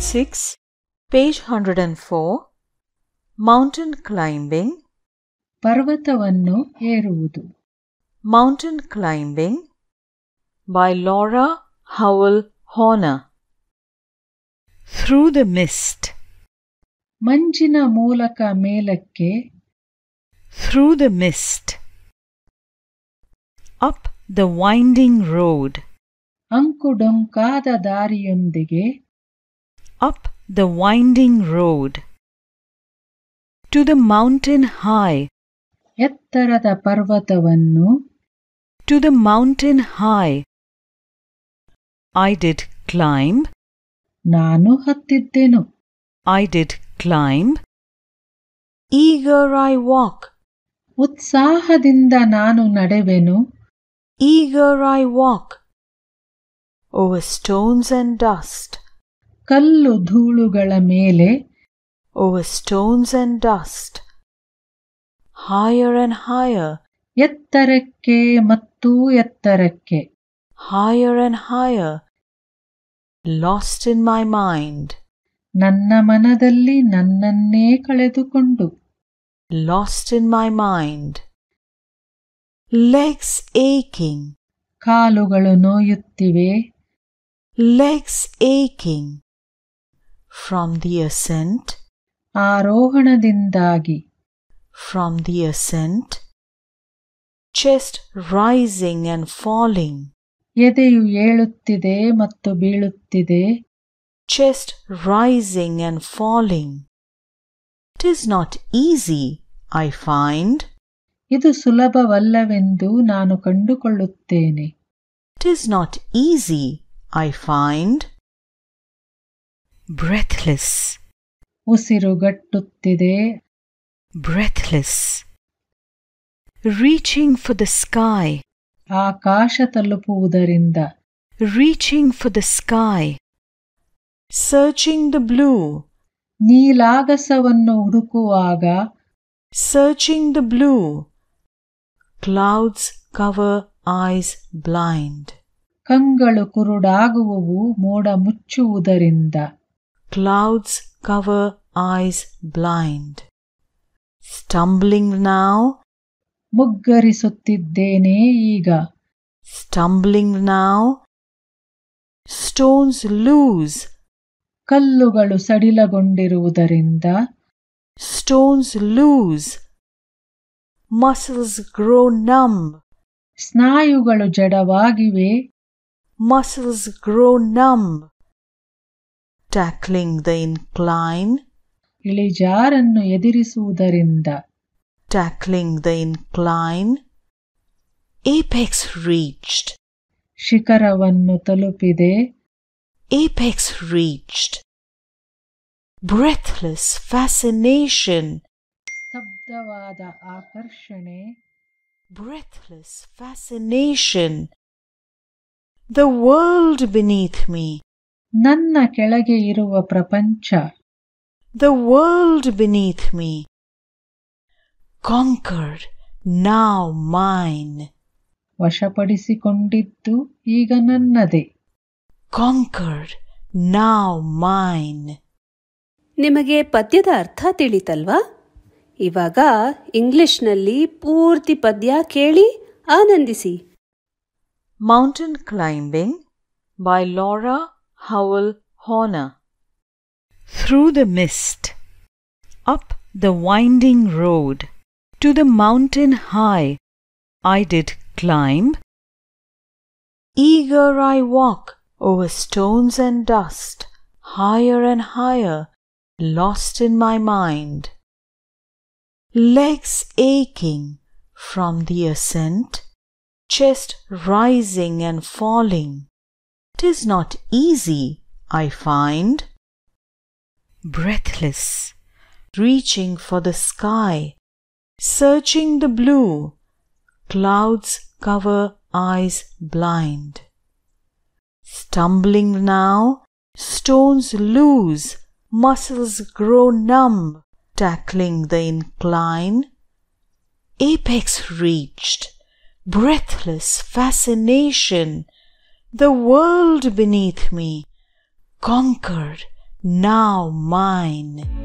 Unit 6, page 104, Mountain climbing. ಪರ್ವತವನ್ನು ಏರುವುದು. Mountain climbing by Laura Howell Horner. Through the mist. ಮಂಜಿನ ಮೂಲಕ ಮೇಲಕ್ಕೆ. Through the mist. Up the winding road. ಅಂಕುಡೊಂಕಾದ ದಾರಿಯೊಂದಿಗೆ. Up the winding road. To the mountain high. ಎತ್ತರದ ಪರ್ವತವನ್ನು. To the mountain high. I did climb. ನಾನು ಹತ್ತಿದ್ದೆನು. I did climb. Eager I walk. ಉತ್ಸಾಹದಿಂದ ನಾನು ನಡೆವೆನು. Eager I walk. Over stones and dust. ಕಲ್ಲು ಧೂಳುಗಳ ಮೇಲೆ. Over stones and dust. Higher and higher. ಎತ್ತರಕ್ಕೆ ಮತ್ತು ಎತ್ತರಕ್ಕೆ. Higher and higher. Lost in my mind. ನನ್ನ ಮನದಲ್ಲಿ ನನ್ನನ್ನೇ ಕಳೆದುಕೊಂಡು. Lost in my mind. Legs aching. ಕಾಲುಗಳು ನೋಯುತ್ತಿವೆ. Legs aching. From the ascent. ಆರೋಹಣದಿಂದಾಗಿ. From the ascent. Chest rising and falling. ಎದೆಯು ಏಳುತ್ತಿದೆ ಮತ್ತು ಬೀಳುತ್ತಿದೆ. Chest rising and falling. 'Tis not easy, I find. ಇದು ಸುಲಭವಲ್ಲವೆಂದು ನಾನು ಕಂಡುಕೊಳ್ಳುತ್ತೇನೆ. 'Tis not easy, I find. Breathless. ಉಸಿರುಗಟ್ಟುತ್ತಿದೆ. Breathless. Reaching for the sky. Akash ತಲುಪುವುದರಿಂದ. Reaching for the sky. Searching the blue. ನೀಲಾಗಸವನ್ನು ಹುಡುಕುವಾಗ. Searching the blue. Clouds cover eyes blind. ಕಂಗಳು ಕುರುಡಾಗುವವು ಮೋಡ ಮುಚ್ಚುವುದರಿಂದ. Clouds cover eyes blind. Stumbling now. ಮುಗ್ಗರಿಸುತ್ತಿದ್ದೇನೆ ಈಗ. Stumbling now. Stones loose. ಕಲ್ಲುಗಳು ಸಡಿಲಗೊಂಡಿರುವುದರಿಂದ. Stones loose. Muscles grow numb. ಸ್ನಾಯುಗಳು ಜಡವಾಗಿವೆ. Muscles grow numb. Tackling the incline. ಇಳಿಜಾರನ್ನು ಎದುರಿಸುವುದರಿಂದ. Tackling the incline. Apex reached. ಶಿಖರವನ್ನು ತಲುಪಿದೆ. Apex reached. Breathless fascination. ಸ್ತಬ್ಧವಾದ ಆಕರ್ಷಣೆ. Breathless fascination. The world beneath me. ನನ್ನ ಕೆಳಗೆ ಇರುವ ಪ್ರಪಂಚ. The world beneath me. Conquered, now mine. ವಶಪಡಿಸಿಕೊಂಡಿದ್ದು ಈಗ ನನ್ನದೇ. Conquered, now mine. ನಿಮಗೆ ಪದ್ಯದ ಅರ್ಥ ತಿಳಿತಲ್ವಾ? ಇವಾಗ ಇಂಗ್ಲಿಷ್ನಲ್ಲಿ ಪೂರ್ತಿ ಪದ್ಯ ಕೇಳಿ ಆನಂದಿಸಿ. Mountain climbing by Laura Howell Horner. Through the mist. Up the winding road. To the mountain high. I did climb. Eager I walk over stones and dust. Higher and higher. Lost in my mind. Legs aching from the ascent. Chest rising and falling. 'Tis not easy, I find. Breathless. Reaching for the sky. Searching the blue. Clouds cover eyes blind. Stumbling now. Stones loose. Muscles grow numb. Tackling the incline. Apex reached. Breathless fascination. The world beneath me. Conquered, now mine.